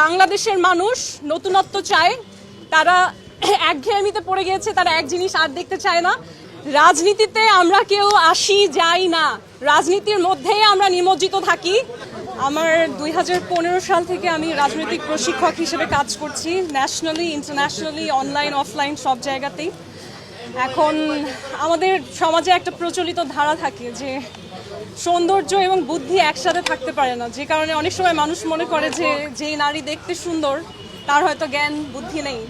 বাংলাদেশের মানুষ নতুনত্ব চায়, তারা একঘেয়েমিতে পড়ে গিয়েছে, তারা এক জিনিস আর দেখতে চায় না। রাজনীতিতে আমরা কেউ আসি যাই না, রাজনীতির মধ্যেই আমরা নিমজ্জিত থাকি। আমার 2015 সাল থেকে আমি রাজনৈতিক প্রশিক্ষক হিসেবে কাজ করছি, ন্যাশনালি, ইন্টারন্যাশনালি, অনলাইন অফলাইন সব জায়গাতেই। এখন আমাদের সমাজে একটা প্রচলিত ধারা থাকে যে সৌন্দর্য এবং বুদ্ধি একসাথে থাকতে পারে না, যে কারণে অনেক সময় মানুষ মনে করে যে নারী দেখতে সুন্দর তার হয়তো জ্ঞান বুদ্ধি নেই,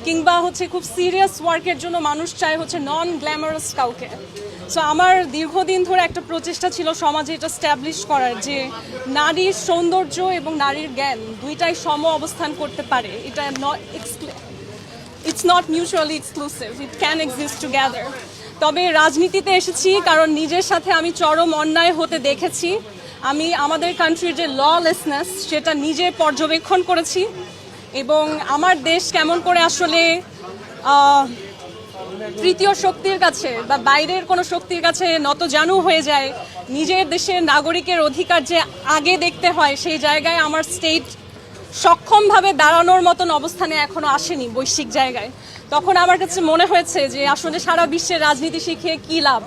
কিংবা খুব সিরিয়াস ওয়ার্কের জন্য মানুষ চায় নন গ্ল্যামারাস কাউকে। সো আমার দীর্ঘদিন ধরে একটা প্রচেষ্টা ছিল সমাজে এটা স্ট্যাবলিশ করার যে নারীর সৌন্দর্য এবং নারীর জ্ঞান দুইটাই সম অবস্থান করতে পারে। এটা it's not mutually exclusive, it can exist together. তবে রাজনীতিতে এসেছি কারণ নিজের সাথে আমি চরম অন্যায় হতে দেখেছি। আমি আমাদের কান্ট্রির যে ললেসনেস সেটা নিজে পর্যবেক্ষণ করেছি, এবং আমার দেশ কেমন করে আসলে তৃতীয় শক্তির কাছে বা বাইরের কোনো শক্তির কাছে নতজানু হয়ে যায়। নিজের দেশের নাগরিকের অধিকার যে আগে দেখতে হয়, সেই জায়গায় আমার স্টেট সক্ষমভাবে দাঁড়ানোর মতন অবস্থানে এখনো আসেনি বৈশ্বিক জায়গায়। তখন আমার কাছে মনে হয়েছে যে আসলে সারা বিশ্বের রাজনীতি শিখে কি লাভ,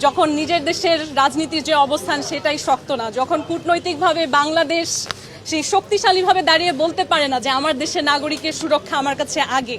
যখন নিজের দেশের রাজনীতির যে অবস্থান সেটাই শক্ত না, যখন কূটনৈতিকভাবে বাংলাদেশ সেই শক্তিশালীভাবে দাঁড়িয়ে বলতে পারে না যে আমার দেশের নাগরিকের সুরক্ষা আমার কাছে আগে।